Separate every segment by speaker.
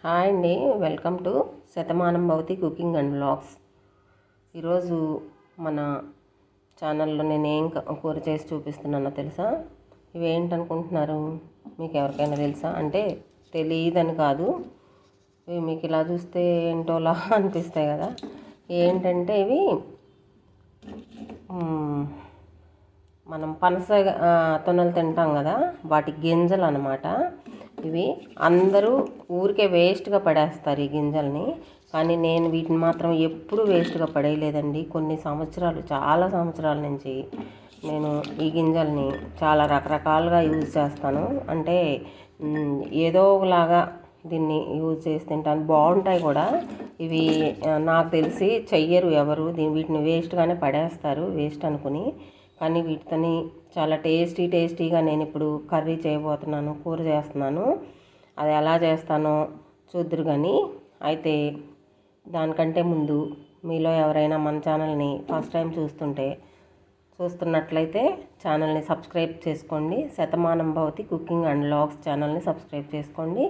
Speaker 1: Hi అండి, welcome to Shatamanam Bhavati cooking and vlogs. ఈరోజు మన ఛానల్లో నేను ఏం కూర చేసి చూపిస్తున్నానో తెలుసా? ఇవి ఏంటనుకుంటున్నారు? మీకు ఎవరికైనా తెలుసా? అంటే తెలియదని కాదు, ఇవి మీకు ఇలా చూస్తే ఏంటోలా అనిపిస్తాయి కదా. ఏంటంటే ఇవి మనం పనస తొనలు తింటాం కదా, వాటి గింజలు అన్నమాట. ఇవి అందరూ ఊరికే వేస్ట్గా పడేస్తారు ఈ గింజల్ని, కానీ నేను వీటిని మాత్రం ఎప్పుడూ వేస్ట్గా పడేయలేదండి. కొన్ని సంవత్సరాలు, చాలా సంవత్సరాల నుంచి నేను ఈ గింజల్ని చాలా రకరకాలుగా యూజ్ చేస్తాను. అంటే ఏదో ఒకలాగా దీన్ని యూజ్ చేసి తింటాను. బాగుంటాయి కూడా ఇవి. నాకు తెలిసి చెయ్యరు ఎవరు, వీటిని వేస్ట్గానే పడేస్తారు, వేస్ట్ అనుకుని. కానీ వీటితోని చాలా టేస్టీగా నేను ఇప్పుడు కర్రీ చేయబోతున్నాను, కూర చేస్తున్నాను. అది ఎలా చేస్తానో చూద్దురు. కానీ అయితే దానికంటే ముందు మీలో ఎవరైనా మన ఛానల్ని ఫస్ట్ టైం చూస్తున్నట్లయితే ఛానల్ని సబ్స్క్రైబ్ చేసుకోండి. Shatamanam Bhavati cooking and vlogs ఛానల్ని సబ్స్క్రైబ్ చేసుకోండి.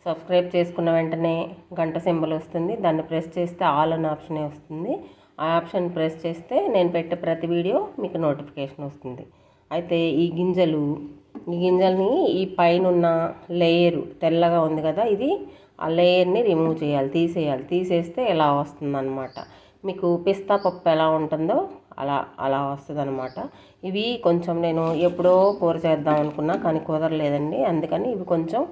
Speaker 1: సబ్స్క్రైబ్ చేసుకున్న వెంటనే గంట సింబల్ వస్తుంది, దాన్ని ప్రెస్ చేస్తే ఆల్ అనే ఆప్షనే వస్తుంది. ఆ ఆప్షన్ ప్రెస్ చేస్తే నేను పెట్టే ప్రతి వీడియో మీకు నోటిఫికేషన్ వస్తుంది. అయితే ఈ గింజల్ని ఈ పైన ఉన్న లేయరు తెల్లగా ఉంది కదా, ఇది ఆ లేయర్ని రిమూవ్ చేయాలి, తీసేస్తే ఇలా వస్తుందన్నమాట. మీకు పిస్తా పప్పు ఎలా ఉంటుందో అలా వస్తుంది అనమాట. ఇవి కొంచెం నేను ఎప్పుడో కూర చేద్దాం అనుకున్నా, కానీ కుదరలేదండి. అందుకని ఇవి కొంచెం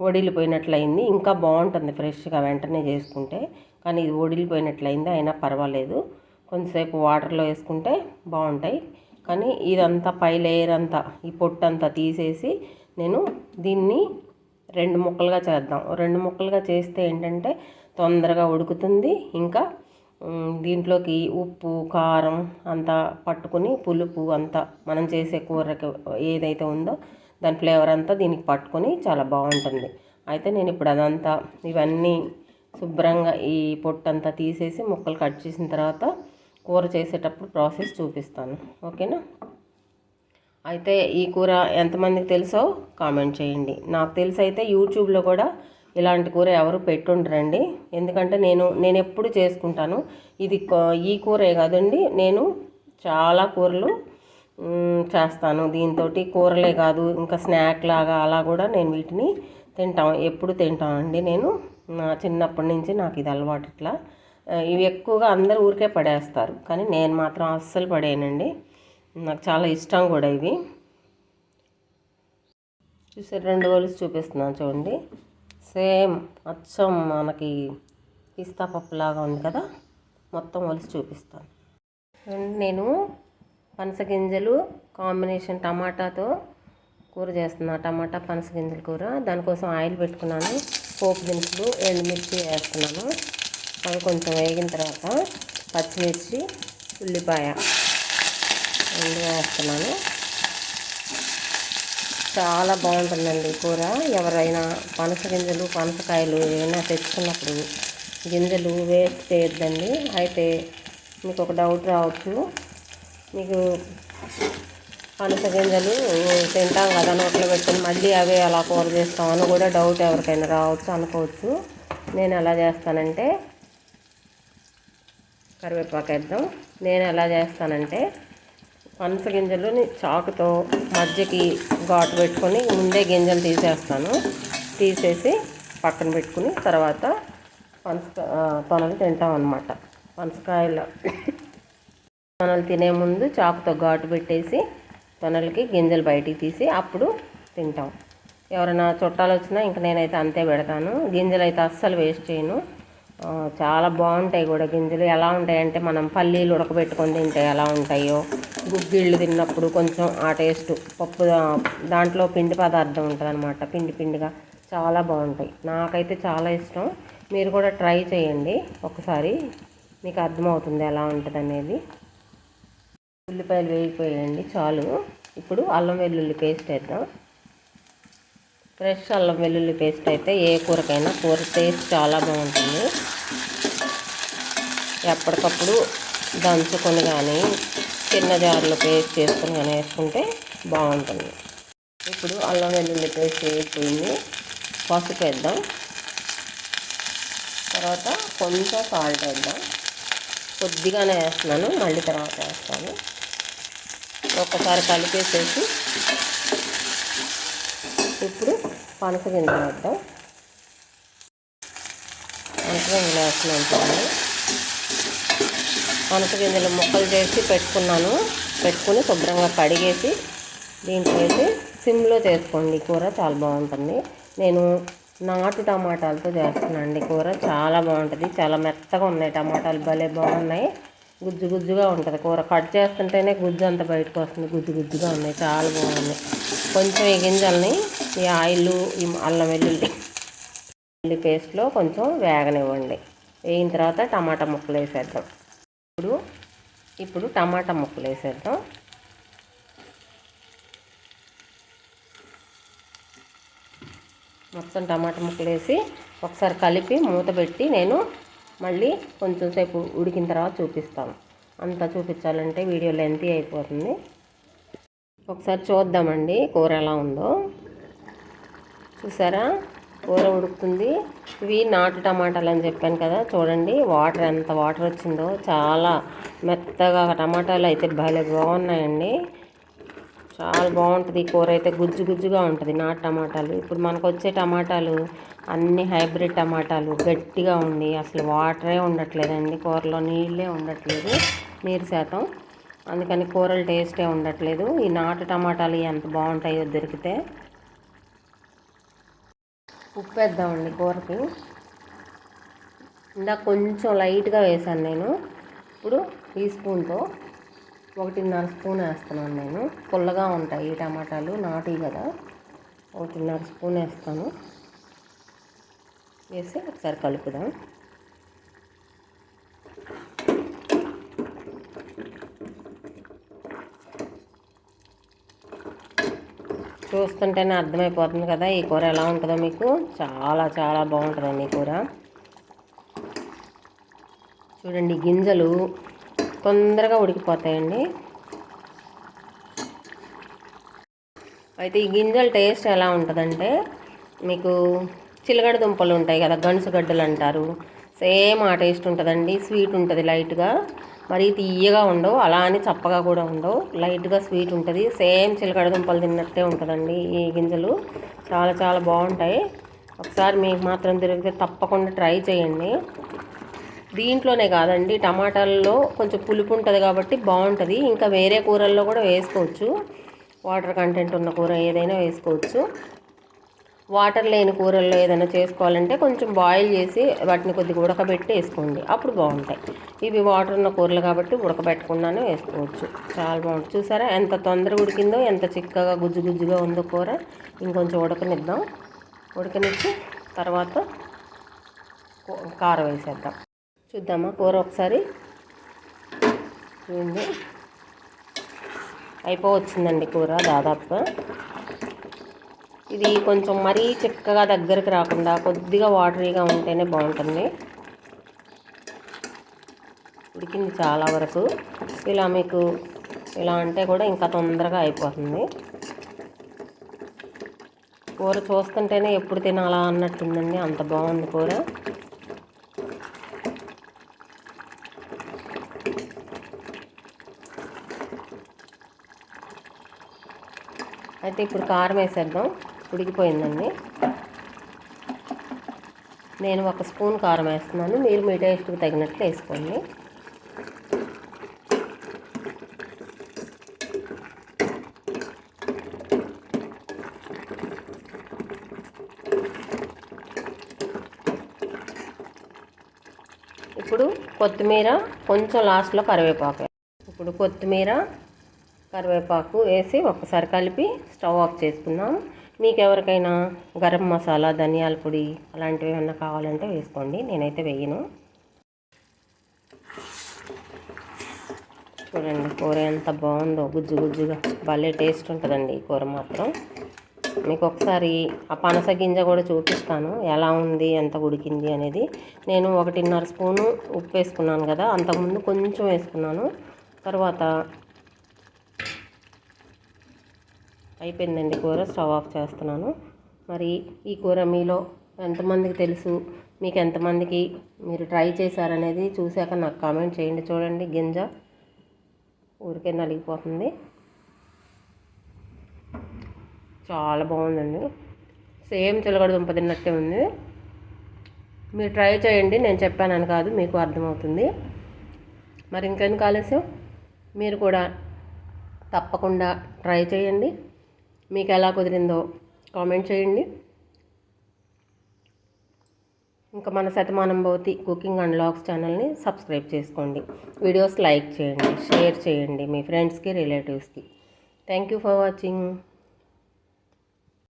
Speaker 1: వడిలిపోయినట్లయింది. ఇంకా బాగుంటుంది ఫ్రెష్గా వెంటనే చేసుకుంటే, కానీ ఇది వడిలిపోయినట్లయింది. అయినా పర్వాలేదు, కొంచెంసేపు వాటర్లో వేసుకుంటే బాగుంటాయి. కానీ ఇదంతా పై లేయర్ అంతా, ఈ పొట్టు అంతా తీసేసి నేను దీన్ని 2 ముక్కలుగా చేద్దాం. 2 ముక్కలుగా చేస్తే ఏంటంటే తొందరగా ఉడుకుతుంది. ఇంకా దీంట్లోకి ఉప్పు కారం అంతా పట్టుకుని, పులుపు అంతా మనం చేసే కూరకి ఏదైతే ఉందో దాని ఫ్లేవర్ అంతా దీనికి పట్టుకొని చాలా బాగుంటుంది. అయితే నేను ఇప్పుడు ఇవన్నీ శుభ్రంగా ఈ పొట్టు అంతా తీసేసి ముక్కలు కట్ చేసిన తర్వాత కూర చేసేటప్పుడు ప్రాసెస్ చూపిస్తాను, ఓకేనా? అయితే ఈ కూర ఎంతమందికి తెలుసో కామెంట్ చేయండి. నాకు తెలిసి అయితే యూట్యూబ్లో కూడా ఇలాంటి కూర ఎవరు పెట్టుంటారండి. ఎందుకంటే నేను ఎప్పుడు చేసుకుంటాను. ఈ కూరే కాదండి, నేను చాలా కూరలు చేస్తాను దీంతో. కూరలే కాదు, ఇంకా స్నాక్ లాగా అలా కూడా నేను వీటిని ఎప్పుడు తింటానండి. నేను నా చిన్నప్పటి నుంచి నాకు ఇది అలవాటు. ఇట్లా ఇవి ఎక్కువగా అందరు ఊరికే పడేస్తారు, కానీ నేను మాత్రం అస్సలు పడేయనండి. నాకు చాలా ఇష్టం కూడా ఇవి. చూసారు, 2 ఒలిసి చూపిస్తున్నాను చూడండి. సేమ్ అచ్చం మనకి పిస్తా పప్పు లాగా ఉంది కదా, మొత్తం ఒలిసి చూపిస్తాను. నేను పనసగింజలు కాంబినేషన్ టమాటాతో కూర చేస్తున్నా, టమాటా పనసగింజల కూర. దానికోసం ఆయిల్ పెట్టుకున్నాను, పోపు దినుసులు ఎండుమిర్చి వేస్తున్నాను. అవి కొంచెం వేగిన తర్వాత పచ్చిమిర్చి ఉల్లిపాయ వేస్తున్నాను. చాలా బాగుంటుందండి కూర. ఎవరైనా పనసగింజలు పనసకాయలు ఏమైనా తెచ్చుకున్నప్పుడు గింజలు వేస్ట్ చేయొద్దండి. అయితే మీకు ఒక డౌట్ రావచ్చు, మీకు పనస గింజలు తింటాం కదా నోట్లో పెట్టుకుని మళ్ళీ అవే అలా కూర చేస్తామని కూడా డౌట్ ఎవరికైనా రావచ్చు, అనుకోవచ్చు. నేను ఎలా చేస్తానంటే, కరివేపాకు వేద్దాం. నేను ఎలా చేస్తానంటే పనస గింజలుని చాకుతో మధ్యకి ఘాటు పెట్టుకొని ముందే గింజలు తీసేసి పక్కన పెట్టుకుని తర్వాత తొనలు తింటాం అన్నమాట. పనసకాయల తొనలు తినే ముందు చాకుతో ఘాటు పెట్టేసి తొనలకి గింజలు బయటికి తీసి అప్పుడు తింటాం. ఎవరైనా చుట్టాలు వచ్చినా ఇంక నేనైతే అంతే పెడతాను. గింజలు అయితే అస్సలు వేస్ట్ చేయను. చాలా బాగుంటాయి కూడా గింజలు. ఎలా ఉంటాయంటే మనం పల్లీలు ఉడకబెట్టుకొని తింటే ఎలా ఉంటాయో, గుగ్గిళ్ళు తిన్నప్పుడు కొంచెం ఆ టేస్ట్, పప్పు దాంట్లో పిండి పదార్థం ఉంటుంది అనమాట, పిండిగా చాలా బాగుంటాయి. నాకైతే చాలా ఇష్టం. మీరు కూడా ట్రై చేయండి ఒకసారి, మీకు అర్థమవుతుంది ఎలా ఉంటుంది అనేది. ఉల్లిపాయలు వేగిపోయాయండి, చాలు. ఇప్పుడు అల్లం వెల్లుల్లి పేస్ట్ వేద్దాం. ఫ్రెష్ అల్లం వెల్లుల్లి పేస్ట్ అయితే ఏ కూరకైనా కూర టేస్ట్ చాలా బాగుంటుంది. ఎప్పటికప్పుడు దంచుకొని కానీ చిన్న జార్లో పేస్ట్ చేసుకొని కానీ వేసుకుంటే బాగుంటుంది. ఇప్పుడు అల్లం వెల్లుల్లి పేస్ట్ వేగిపోయింది. పసుపు వేద్దాం. తర్వాత కొంచెం సాల్ట్ వేద్దాం. కొద్దిగానే వేస్తున్నాను, మళ్ళీ తర్వాత వేస్తాను. ఒకసారి కలిపేసేసి ఇప్పుడు పనసగింజలు వేద్దాం. పనసగింజలు వేస్తున్నాను చూడండి. పనసగింజలు ముక్కలు చేసి పెట్టుకుని శుభ్రంగా కడిగేసి దీంట్లో వేసి సిమ్లో చేసుకోండి. కూర చాలా బాగుంటుంది. నేను నాటు టమాటాలతో చేస్తున్నానండి కూర. చాలా బాగుంటుంది. చాలా మెత్తగా ఉన్నాయి టమాటాలు, భలే బాగున్నాయి. గుజ్జు గుజ్జుగా ఉంటుంది కూర. కట్ చేస్తుంటేనే గుజ్జు అంతా బయటకు వస్తుంది. గుజ్జు గుజ్జుగా ఉన్నాయి, చాలా బాగున్నాయి. కొంచెం ఈ గింజల్ని ఈ ఆయిల్, ఈ అల్లం వెల్లుల్లి పేస్ట్లో కొంచెం వేగనివ్వండి. వేగిన తర్వాత టమాటా ముక్కలు వేసేద్దాం. ఇప్పుడు టమాటా ముక్కలు వేసేద్దాం. మొత్తం టమాటా ముక్కలు వేసి ఒకసారి కలిపి మూత పెట్టి నేను మళ్ళీ కొంచెం సేపు ఉడికిన తర్వాత చూపిస్తాను. అంతా చూపించాలంటే వీడియో లెంతీ అయిపోతుంది. ఒకసారి చూద్దామండి కూర ఎలా ఉందో. చూసారా, కూర ఉడుకుతుంది. ఇవి నాటు టమాటాలు అని చెప్పాను కదా, చూడండి వాటర్ ఎంత వాటర్ వచ్చిందో. చాలా మెత్తగా టమాటాలు అయితే భలే బాగున్నాయండి. చాలా బాగుంటుంది ఈ కూర అయితే. గుజ్జు గుజ్జుగా ఉంటుంది నాటు టమాటాలు. ఇప్పుడు మనకు వచ్చే టమాటాలు అన్నీ హైబ్రిడ్ టమాటాలు, గట్టిగా ఉండి అసలు వాటరే ఉండట్లేదండి కూరలో, నీళ్ళే ఉండట్లేదు, నీరు శాతం. అందుకని కూరలు టేస్టే ఉండట్లేదు. ఈ నాటు టమాటాలు ఎంత బాగుంటాయో దొరికితే. ఉప్పు వేద్దామండి కూరకి. ఇందాక కొంచెం లైట్గా వేసాను నేను. ఇప్పుడు ఈ స్పూన్తో 1.5 స్పూన్ వేస్తున్నాను నేను. పుల్లగా ఉంటాయి ఈ టమాటాలు, నాటి కదా. 1.5 స్పూన్ వేస్తాను. వేసి ఒకసారి కలుపుదాం. చూస్తుంటేనే అర్థమైపోతుంది కదా ఈ కూర ఎలా ఉంటుందో మీకు. చాలా చాలా బాగుంటుందండి ఈ కూర. చూడండి, గింజలు తొందరగా ఉడికిపోతాయండి. అయితే ఈ గింజల టేస్ట్ ఎలా ఉంటుందంటే, మీకు చిలగడ దుంపలు ఉంటాయి కదా, గనుసుగడ్డలు అంటారు, సేమ్ ఆ టేస్ట్ ఉంటుందండి. స్వీట్ ఉంటుంది లైట్గా, మరీ తీయగా ఉండవు, అలా అని చప్పగా కూడా ఉండవు, లైట్గా స్వీట్ ఉంటుంది. సేమ్ చిలగడ దుంపలు తిన్నట్టే ఉంటుందండి ఈ గింజలు. చాలా చాలా బాగుంటాయి. ఒకసారి మీకు మాత్రం దొరికితే తప్పకుండా ట్రై చేయండి. దీంట్లోనే కాదండి, టమాటాల్లో కొంచెం పులుపు ఉంటుంది కాబట్టి బాగుంటుంది. ఇంకా వేరే కూరల్లో కూడా వేసుకోవచ్చు. వాటర్ కంటెంట్ ఉన్న కూర ఏదైనా వేసుకోవచ్చు. వాటర్ లేని కూరల్లో ఏదైనా చేసుకోవాలంటే కొంచెం బాయిల్ చేసి వాటిని కొద్దిగా ఉడకబెట్టి వేసుకోండి, అప్పుడు బాగుంటాయి. ఇవి వాటర్ ఉన్న కూరలు కాబట్టి ఉడకబెట్టకుండానే వేసుకోవచ్చు. చాలా బాగుంటుంది. చూసారా ఎంత తొందరగా ఉడికిందో, ఎంత చిక్కగా గుజ్జు గుజ్జుగా ఉందో కూర. ఇంకొంచెం ఉడకనిద్దాం. ఉడకనిచ్చి తర్వాత కారం వేసేద్దాం. చూద్దామా కూర ఒకసారి. చూడండి, అయిపోవచ్చిందండి కూర దాదాపుగా. ఇది కొంచెం మరీ చిక్కగా దగ్గరికి రాకుండా కొద్దిగా వాటరీగా ఉంటేనే బాగుంటుంది. ఉడికింది చాలా వరకు. ఇలా మీకు ఇలా అంటే కూడా ఇంకా తొందరగా అయిపోతుంది. కూర చూస్తుంటేనే ఎప్పుడు తినాలా అన్నట్టుందండి, అంత బాగుంది కూర. అయితే ఇప్పుడు కారం వేసేద్దాం. ఉడికిపోయిందండి. నేను 1 స్పూన్ కారం వేస్తున్నాను, మీరు మీ టేస్ట్కి తగినట్లు వేసుకోండి. ఇప్పుడు కొత్తిమీర, కొంచెం లాస్ట్లో కరివేపాకు. ఇప్పుడు కొత్తిమీర, కరివేపాకు వేసి ఒకసారి కలిపి స్టవ్ ఆఫ్ చేసుకుందాం. మీకు ఎవరికైనా గరం మసాలా, ధనియాల పొడి అలాంటివి ఏమైనా కావాలంటే వేసుకోండి, నేనైతే వేయను. చూడండి కూర ఎంత బాగుందో, గుజ్జు గుజ్జుగా భలే టేస్ట్ ఉంటుందండి ఈ కూర మాత్రం. మీకు ఒకసారి ఆ పనస గింజ కూడా చూపిస్తాను ఎలా ఉంది, ఎంత ఉడికింది అనేది. నేను 1.5 స్పూను ఉప్పు వేసుకున్నాను కదా, అంతకుముందు కొంచెం వేసుకున్నాను. తర్వాత అయిపోయిందండి కూర, స్టవ్ ఆఫ్ చేస్తున్నాను. మరి ఈ కూర మీలో ఎంతమందికి తెలుసు, మీకు ఎంతమందికి మీరు ట్రై చేశారనేది చూశాక నాకు కామెంట్ చేయండి. చూడండి గింజ ఊరికే నలిగిపోతుంది. చాలా బాగుందండి, సేమ్ చిలకడ దుంప తిన్నట్టే ఉంది. మీరు ట్రై చేయండి, నేను చెప్పానని కాదు, మీకు అర్థమవుతుంది. మరి ఇంకెందుకు ఆలస్యం, మీరు కూడా తప్పకుండా ట్రై చేయండి. మీకు ఎలా కుదిరిందో కామెంట్ చేయండి. ఇంకా మన Shatamanam Bhavati cooking and vlogs ఛానల్ని సబ్స్క్రైబ్ చేసుకోండి. వీడియోస్ లైక్ చేయండి, షేర్ చేయండి మీ ఫ్రెండ్స్కి, రిలేటివ్స్కి. Thank you for watching.